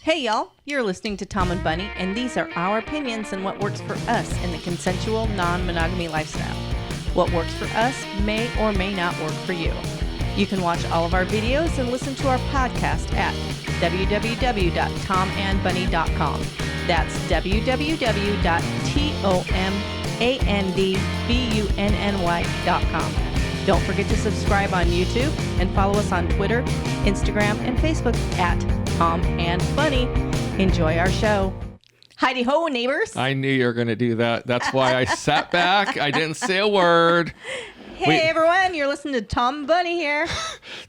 Hey y'all, you're listening to Tom and Bunny, and these are our opinions on what works for us in the consensual non-monogamy lifestyle. What works for us may or may not work for you. You can watch all of our videos and listen to our podcast at www.tomandbunny.com. That's www.tomandbunny.com. Don't forget to subscribe on YouTube and follow us on Twitter, Instagram, and Facebook at Tom and Bunny. Enjoy our show. Heidi ho, neighbors. I knew you were going to do that. That's why I sat back. I didn't say a word. Hey, everyone. You're listening to Tom and Bunny here.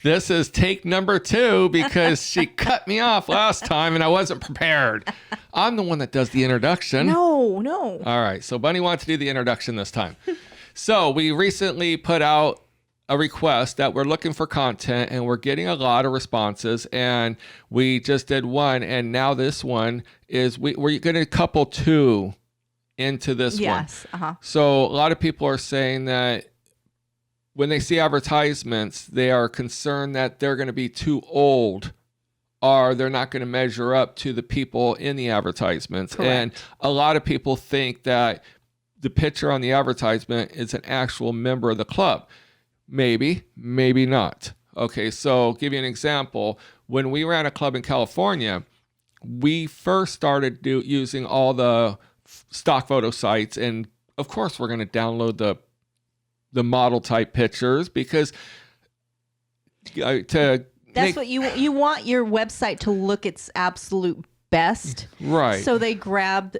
This is take number 2 because she cut me off last time and I wasn't prepared. I'm the one that does the introduction. No. All right. So Bunny wants to do the introduction this time. So we recently put out a request that we're looking for content and we're getting a lot of responses, and we just did one, and now this one is we're going to couple 2 into this one. Yes. So a lot of people are saying that when they see advertisements, they are concerned that they're going to be too old or they're not going to measure up to the people in the advertisements. Correct. And a lot of people think that the picture on the advertisement is an actual member of the club. Maybe, maybe not. Okay, so give you an example. When we ran a club in California, we first started using all the stock photo sites, and of course we're going to download the model type pictures because that's what you want your website to look its absolute best. Right. So they grabbed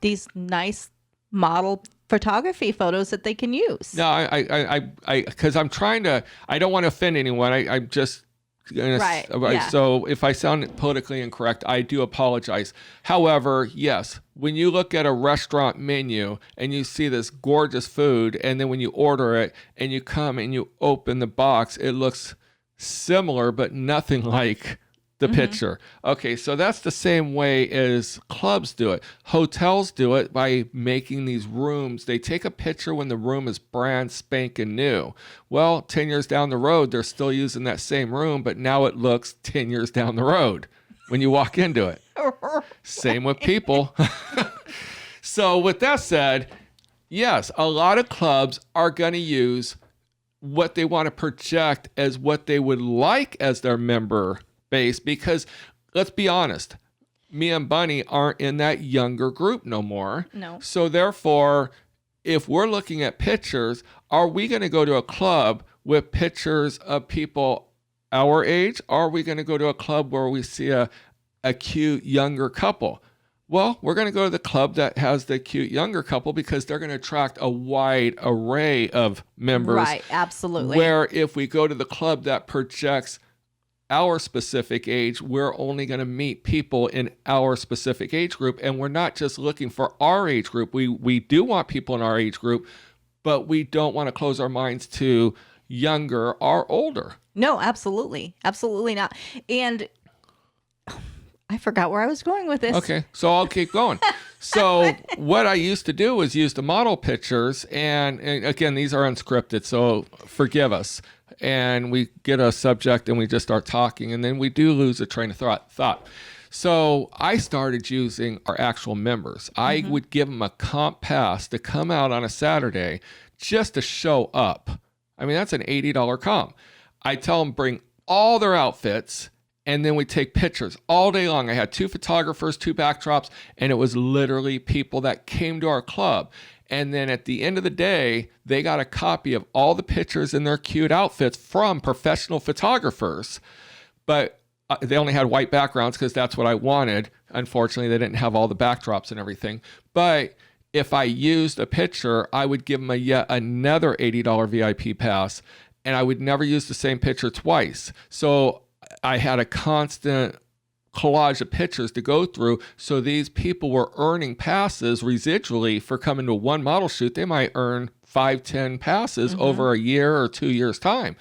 these nice model photography photos that they can use. No, I because I'm trying to, I don't want to offend anyone. I'm just gonna, right. Yeah. So if I sound politically incorrect, I do apologize. However, yes, when you look at a restaurant menu and you see this gorgeous food, and then when you order it and you come and you open the box, it looks similar, but nothing like the picture. Okay, so that's the same way as clubs do it. Hotels do it by making these rooms. They take a picture when the room is brand spanking new. Well, 10 years down the road, they're still using that same room, but now it looks 10 years down the road when you walk into it. Same with people. So with that said, yes, a lot of clubs are going to use what they want to project as what they would like as their member base, because let's be honest, me and Bunny aren't in that younger group no more. No. So therefore, if we're looking at pictures, are we going to go to a club with pictures of people our age? Or are we going to go to a club where we see a cute younger couple? Well, we're going to go to the club that has the cute younger couple because they're going to attract a wide array of members. Right, absolutely. Where if we go to the club that projects our specific age, we're only going to meet people in our specific age group, and we're not just looking for our age group. We do want people in our age group, but we don't want to close our minds to younger or older. No, absolutely not. And I forgot where I was going with this. Okay, so I'll keep going. So what I used to do was use the model pictures, and again, these are unscripted, so forgive us. And we get a subject and we just start talking, and then we do lose a train of thought. So I started using our actual members. I would give them a comp pass to come out on a Saturday just to show up. I mean, that's an $80 comp. I tell them bring all their outfits, and then we take pictures all day long. I had 2 photographers, 2 backdrops, and it was literally people that came to our club. And then at the end of the day, they got a copy of all the pictures in their cute outfits from professional photographers. But they only had white backgrounds because that's what I wanted. Unfortunately, they didn't have all the backdrops and everything. But if I used a picture, I would give them yet another $80 VIP pass, and I would never use the same picture twice. So I had a constant collage of pictures to go through. So these people were earning passes residually for coming to one model shoot. They might earn 5-10 passes over a year or 2 years time.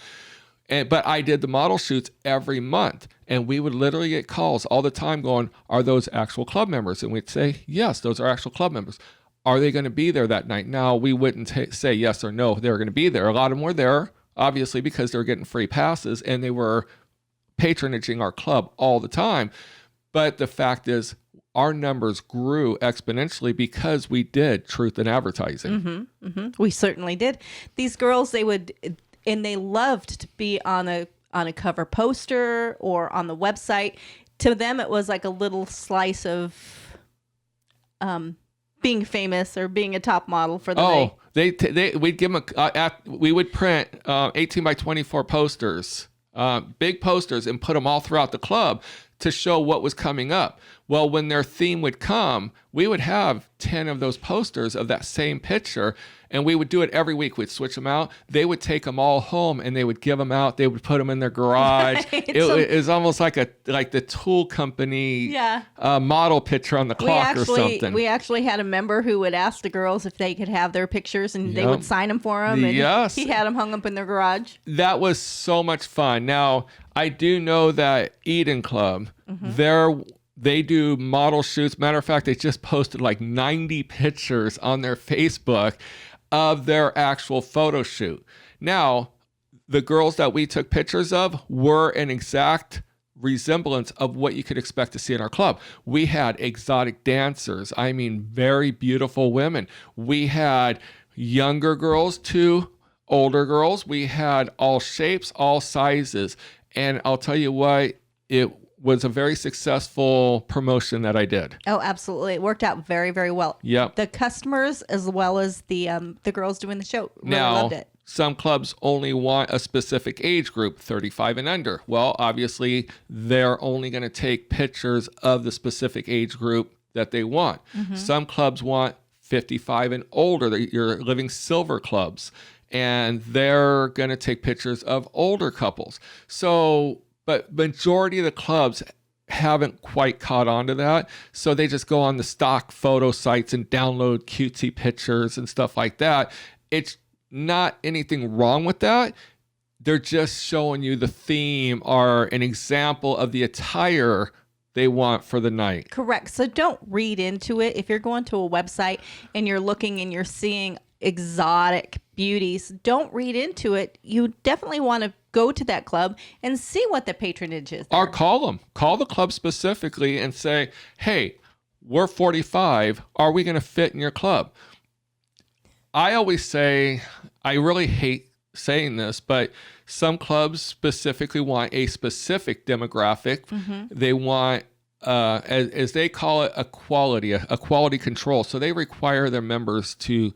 But I did the model shoots every month, and we would literally get calls all the time going, are those actual club members? And we'd say, yes, those are actual club members. Are they going to be there that night? Now, we wouldn't say yes or no, they were going to be there. A lot of them were there, obviously, because they were getting free passes and they were patronaging our club all the time. But the fact is, our numbers grew exponentially because we did truth in advertising. We certainly did. These girls, they loved to be on a cover poster or on the website. To them, it was like a little slice of being famous or being a top model for the day. We'd give them we would print 18 by 24 posters, big posters, and put them all throughout the club to show what was coming up. Well, when their theme would come, we would have 10 of those posters of that same picture, and we would do it every week. We'd switch them out. They would take them all home, and they would give them out. They would put them in their garage. Right. It was almost like the tool company model picture on the clock or something. We actually had a member who would ask the girls if they could have their pictures, and they would sign them for him. And he had them hung up in their garage. That was so much fun. Now, I do know that Eden Club, they do model shoots. Matter of fact, they just posted like 90 pictures on their Facebook of their actual photo shoot. Now, the girls that we took pictures of were an exact resemblance of what you could expect to see in our club. We had exotic dancers. I mean, very beautiful women. We had younger girls to older girls. We had all shapes, all sizes. And I'll tell you what, it was a very successful promotion that I did. Oh, absolutely. It worked out very, very well. Yep. The customers, as well as the girls doing the show, really loved it. Some clubs only want a specific age group, 35 and under. Well, obviously, they're only going to take pictures of the specific age group that they want. Some clubs want 55 and older, your living silver clubs, and they're going to take pictures of older couples. So, but majority of the clubs haven't quite caught on to that. So they just go on the stock photo sites and download cutesy pictures and stuff like that. It's not anything wrong with that. They're just showing you the theme or an example of the attire they want for the night. Correct. So don't read into it. If you're going to a website and you're looking and you're seeing exotic beauties, don't read into it. You definitely want to go to that club and see what the patronage is there. Or call them. Call the club specifically and say, hey, we're 45. Are we going to fit in your club? I always say, I really hate saying this, but some clubs specifically want a specific demographic. They want, as they call it, a quality control. So they require their members to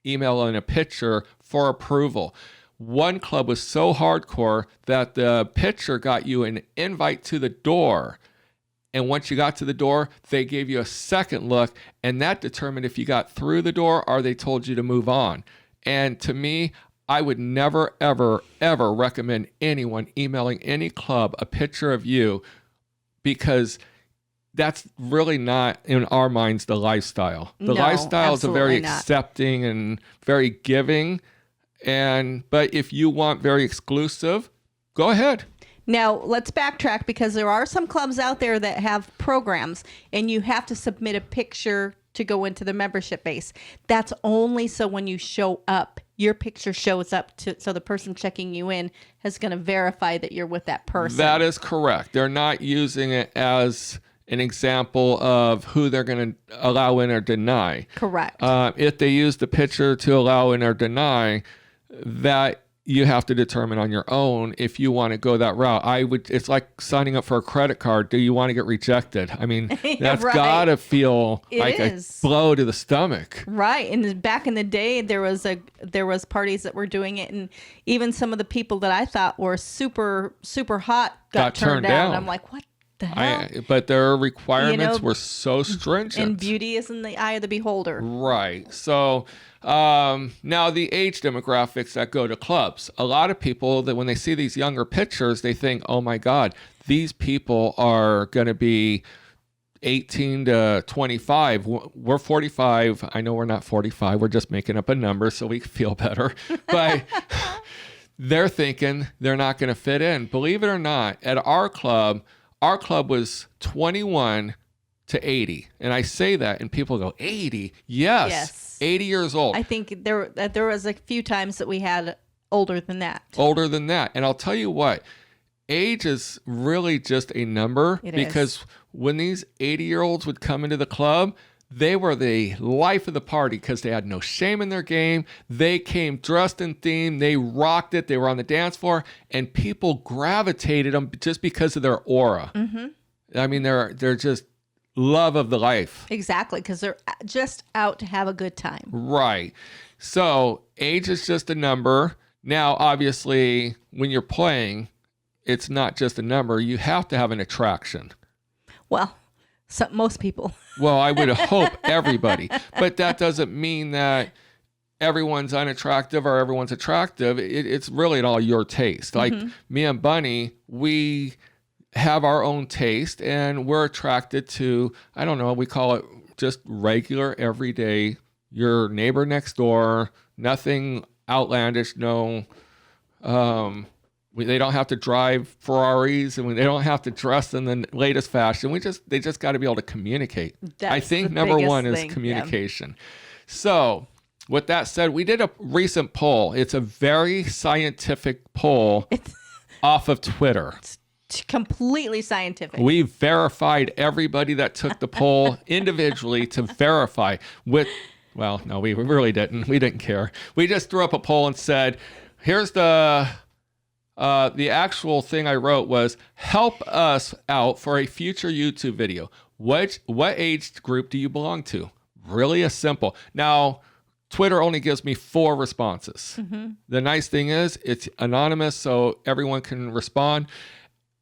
email in a picture for approval. One club was so hardcore that the picture got you an invite to the door. And once you got to the door, they gave you a second look, and that determined if you got through the door or they told you to move on. And to me, I would never, ever, ever recommend anyone emailing any club a picture of you, because that's really not, in our minds, the lifestyle. The lifestyle is a very accepting and very giving. But if you want very exclusive, go ahead. Now, let's backtrack, because there are some clubs out there that have programs and you have to submit a picture to go into the membership base. That's only so when you show up, your picture shows up so the person checking you in is going to verify that you're with that person. That is correct. They're not using it as an example of who they're going to allow in or deny. Correct. If they use the picture to allow in or deny, that you have to determine on your own if you want to go that route. It's like signing up for a credit card. Do you want to get rejected? I mean, that's right. Gotta feel like a blow to the stomach. Right. And back in the day, there was parties that were doing it, and even some of the people that I thought were super, super hot got turned down. I'm like, what the hell? But their requirements were so stringent. And beauty is in the eye of the beholder. Right. So now the age demographics that go to clubs. A lot of people, that when they see these younger pictures, they think, oh my God, these people are going to be 18 to 25. We're 45. I know we're not 45. We're just making up a number so we feel better. But they're thinking they're not going to fit in. Believe it or not, at our club was 21 to 80. And I say that and people go, 80? Yes. 80 years old. I think there was a few times that we had older than that. And I'll tell you what, age is really just a number because is. when these 80-year-olds would come into the club, they were the life of the party because they had no shame in their game. They came dressed in theme. They rocked it. They were on the dance floor, and people gravitated them just because of their aura. Mm-hmm. I mean, they're just love of the life. Exactly, because they're just out to have a good time. Right. So age is just a number. Now, obviously, when you're playing, it's not just a number. You have to have an attraction. Well, most people. Well, I would hope everybody. But that doesn't mean that everyone's unattractive or everyone's attractive. It's really at all your taste. Like me and Bunny, we have our own taste and we're attracted to, I don't know, we call it just regular, everyday, your neighbor next door, nothing outlandish, no, they don't have to drive Ferraris and they don't have to dress in the latest fashion. They just got to be able to communicate. I think number one is communication. Yeah. So with that said, we did a recent poll. It's a very scientific poll off of Twitter. It's completely scientific. We verified everybody that took the poll individually to verify with, well, no, we really didn't. We didn't care. We just threw up a poll and said, here's the actual thing I wrote was, help us out for a future YouTube video. What age group do you belong to? Really a simple. Now, Twitter only gives me 4 responses. Mm-hmm. The nice thing is it's anonymous, so everyone can respond.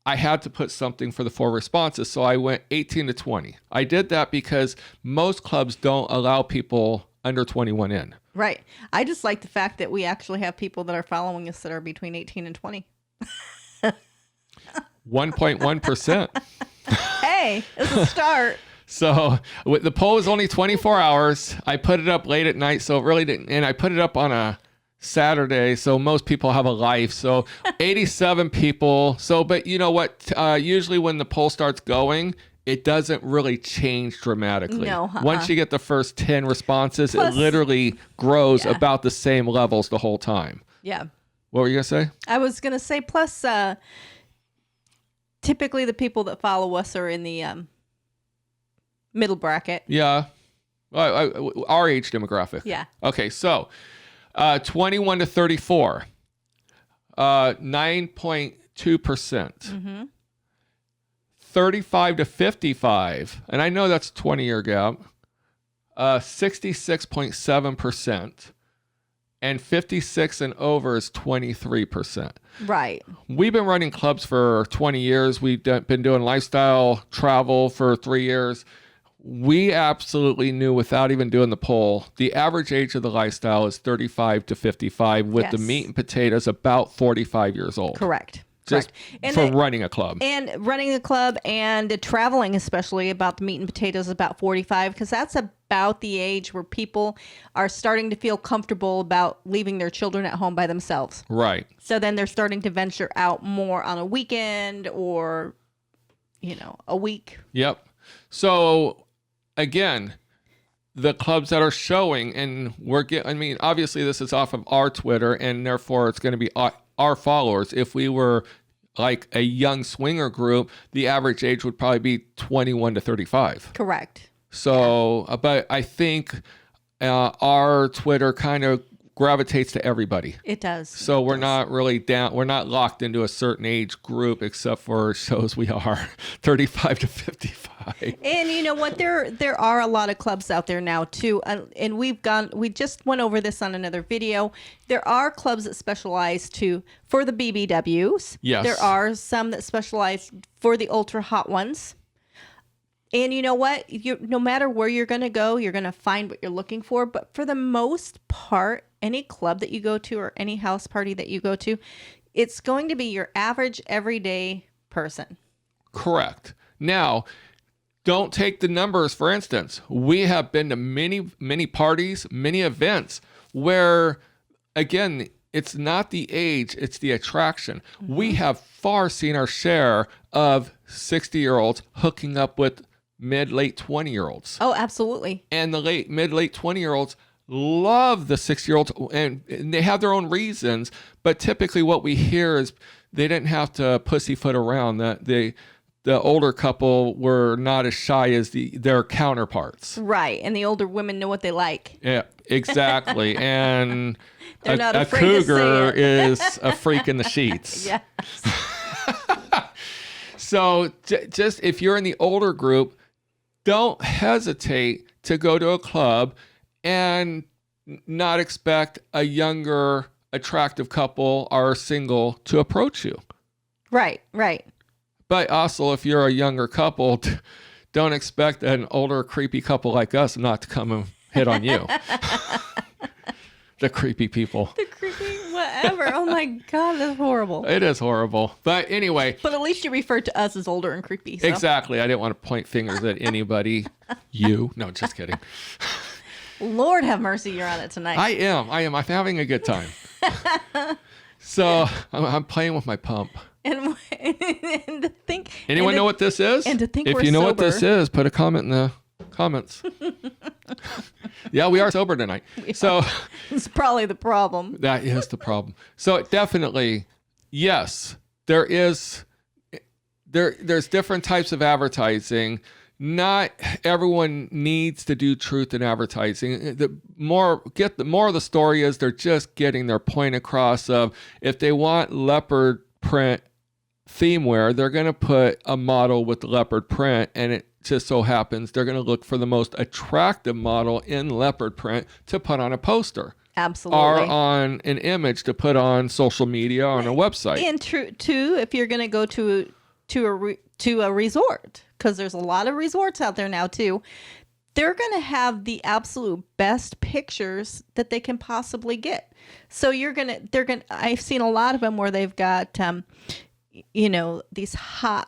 I had to put something for the 4 responses, so I went 18 to 20. I did that because most clubs don't allow people under 21 in. Right. I just like the fact that we actually have people that are following us that are between 18 and 20. 1.1%. Hey, it's a start. So the poll is only 24 hours. I put it up late at night, so it really didn't. And I put it up on a Saturday, so most people have a life. So 87 people. So, but you know what? Usually when the poll starts going, it doesn't really change dramatically. No, Once you get the first 10 responses, it literally grows about the same levels the whole time. Yeah. What were you going to say? I was going to say, plus, typically the people that follow us are in the middle bracket. Yeah. Our age demographic. Yeah. Okay, so 21 to 34, 9.2%. Mm-hmm. 35 to 55, and I know that's a 20-year gap, 66.7%, and 56 and over is 23%. Right. We've been running clubs for 20 years. We've been doing lifestyle travel for 3 years. We absolutely knew without even doing the poll, the average age of the lifestyle is 35 to 55, with the meat and potatoes about 45 years old. Correct. Just running a club. And running a club and traveling, especially, about the meat and potatoes, about 45, because that's about the age where people are starting to feel comfortable about leaving their children at home by themselves. Right. So then they're starting to venture out more on a weekend or, a week. Yep. So, again, the clubs that are showing, and obviously this is off of our Twitter, and therefore it's going to be our followers. If we were like a young swinger group, the average age would probably be 21 to 35. Correct. So, but I think our Twitter kind of gravitates to everybody. It does. So we're not really down. We're not locked into a certain age group, except for shows we are 35 to 55. And you know what? There are a lot of clubs out there now too. And we just went over this on another video. There are clubs that specialize for the BBWs. Yes. There are some that specialize for the ultra hot ones. And you know what? No matter where you're going to go, you're going to find what you're looking for. But for the most part, any club that you go to or any house party that you go to, it's going to be your average everyday person. Correct. Now, don't take the numbers, for instance. We have been to many, many parties, many events where, again, it's not the age, it's the attraction. Mm-hmm. We have far seen our share of 60-year-olds hooking up with mid-late 20-year-olds. Oh, absolutely. And the mid-late 20-year-olds love the 60-year-olds, and they have their own reasons, but typically what we hear is they didn't have to pussyfoot around. That the older couple were not as shy as their counterparts. Right. And the older women know what they like. Yeah, exactly. And They're not a afraid to say cougar it. is a freak in the sheets. Yes. So just if you're in the older group, don't hesitate to go to a club and not expect a younger, attractive couple or single to approach you. Right. Right. But also, if you're a younger couple, don't expect an older, creepy couple like us not to come and hit on you. The creepy people. The creepy whatever. Oh my God, that's horrible. It is horrible. But anyway. But at least you referred to us as older and creepy. So. Exactly. I didn't want to point fingers at anybody. You. No, just kidding. Lord have mercy, you're on it tonight. I am. I'm having a good time. So I'm playing with my pump. And to think. Anyone know what this is? And to think if we're you know what sober. this is, put a comment in the comments. Yeah, we are sober tonight. So it's probably the problem. that is the problem. So definitely, yes, there's different types of advertising. Not everyone needs to do truth in advertising. The more of the story is they're just getting their point across of if they want leopard print theme wear, they're going to put a model with leopard print, and it just so happens they're going to look for the most attractive model in leopard print to put on a poster. Absolutely. Or on an image to put on social media or on a website. And true too, if you're going to go to a resort, because there's a lot of resorts out there now too, they're going to have the absolute best pictures that they can possibly get. So I've seen a lot of them where they've got, these hot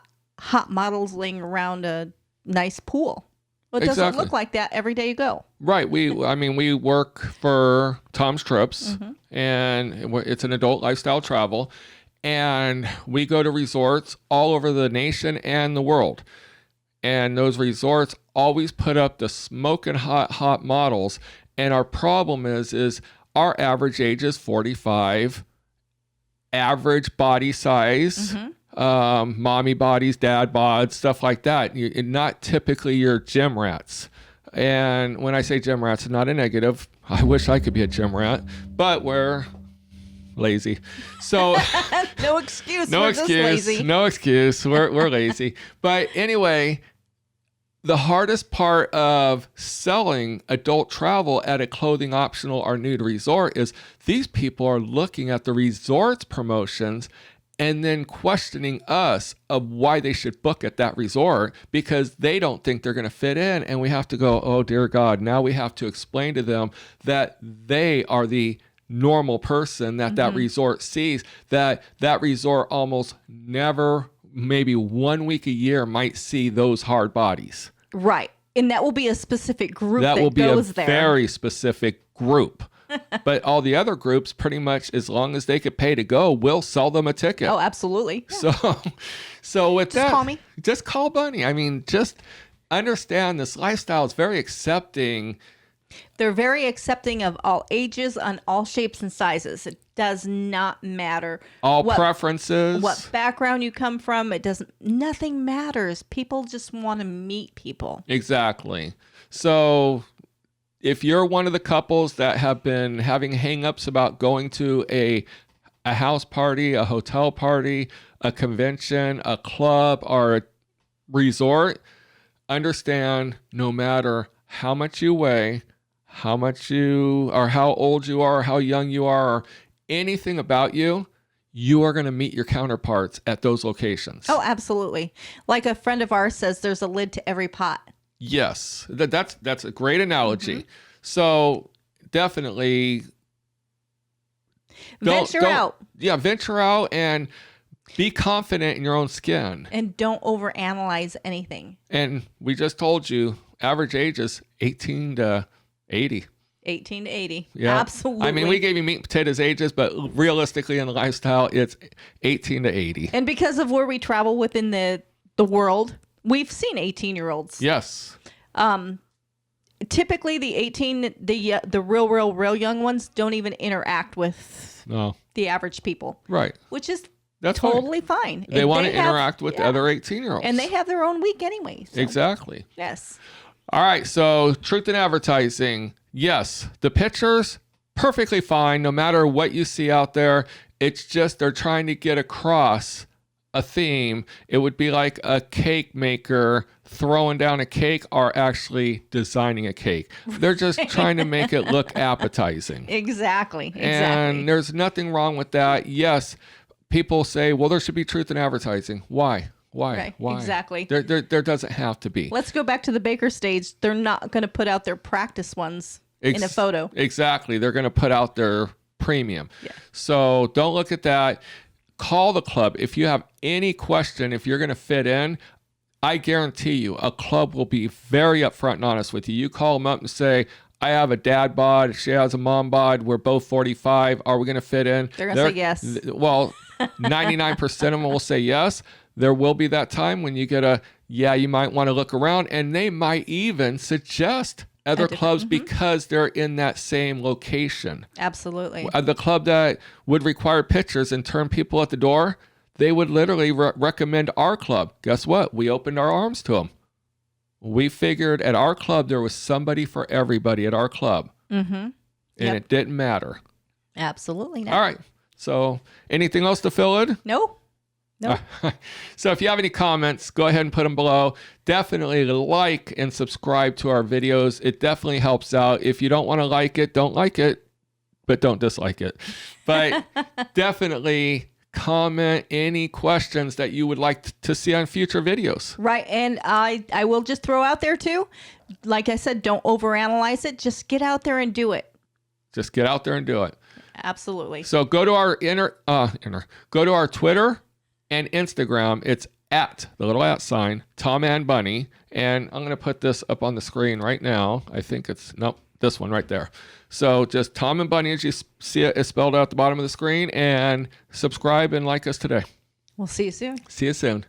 models laying around a nice pool. Well, it doesn't look like that every day you go. Right. We work for Tom's Trips, and it's an adult lifestyle travel, and we go to resorts all over the nation and the world. And those resorts always put up the smoking hot models. And our problem is our average age is 45, average body size, mommy bodies, dad bods, stuff like that. Not typically your gym rats. And when I say gym rats, it's not a negative. I wish I could be a gym rat, but we're lazy. So no excuse. No we're excuse. Just lazy. No excuse. We're lazy. But anyway, the hardest part of selling adult travel at a clothing optional or nude resort is these people are looking at the resort's promotions and then questioning us of why they should book at that resort because they don't think they're going to fit in. And we have to go, oh, dear God. Now we have to explain to them that they are the normal person that resort sees, that resort almost never, maybe 1 week a year might see those hard bodies. Right. And that will be a specific group that will be goes a there. very specific group. But all the other groups, pretty much as long as they could pay to go, we'll sell them a ticket. Oh, absolutely. Yeah. So with that, call me. Just call Bunny. I mean, just understand this lifestyle is very accepting. They're very accepting of all ages and all shapes and sizes. It does not matter. All preferences. What background you come from. Nothing matters. People just want to meet people. Exactly. So if you're one of the couples that have been having hang-ups about going to a house party, a hotel party, a convention, a club, or a resort, understand no matter how much you weigh, how old you are, or how young you are, or anything about you, you are going to meet your counterparts at those locations. Oh, absolutely. Like a friend of ours says, there's a lid to every pot. Yes, that's a great analogy. So definitely venture out. Yeah, venture out and be confident in your own skin. And don't overanalyze anything. And we just told you, average age is 18 to 80. 18 to 80. Yeah. Absolutely. I mean, we gave you meat and potatoes ages, but realistically in the lifestyle, it's 18 to 80. And because of where we travel within the world, we've seen 18-year-olds. Yes. Typically, the real young ones don't even interact with the average people. Right. Which is That's totally fine. They want to interact with the other 18-year-olds. And they have their own week anyway. So. Exactly. Yes. All right. So truth in advertising. Yes. The pictures, perfectly fine. No matter what you see out there. It's just they're trying to get across a theme. It would be like a cake maker throwing down a cake or actually designing a cake. They're just trying to make it look appetizing. Exactly. And there's nothing wrong with that. Yes, people say, well, there should be truth in advertising. Why? Right, Why? exactly. There doesn't have to be. Let's go back to the baker stage. They're not going to put out their practice ones in a photo. Exactly. They're going to put out their premium. Yeah. So don't look at that. Call the club. If you have any question, if you're going to fit in, I guarantee you a club will be very upfront and honest with you. You call them up and say, I have a dad bod. She has a mom bod. We're both 45. Are we going to fit in? They're going to say yes. Well, 99% of them will say yes. There will be that time when you get you might want to look around, and they might even suggest other clubs because they're in that same location. Absolutely. The club that would require pictures and turn people at the door, they would literally recommend our club. Guess what? We opened our arms to them. We figured at our club there was somebody for everybody at our club. And it didn't matter. Absolutely not. All right. So anything else to fill in? No. So if you have any comments, go ahead and put them below. Definitely like and subscribe to our videos. It definitely helps out. If you don't want to like it, don't like it, but don't dislike it. But definitely comment any questions that you would like to see on future videos. Right. And I will just throw out there too, like I said, don't overanalyze it. Just get out there and do it. Just get out there and do it. Absolutely. So go to our go to our Twitter and Instagram. It's at the little @ sign TomandBunny, and I'm going to put this up on the screen right now. I think it's this one right there. So just TomandBunny, as you see it, is spelled out at the bottom of the screen, and subscribe and like us today. We'll see you soon. See you soon.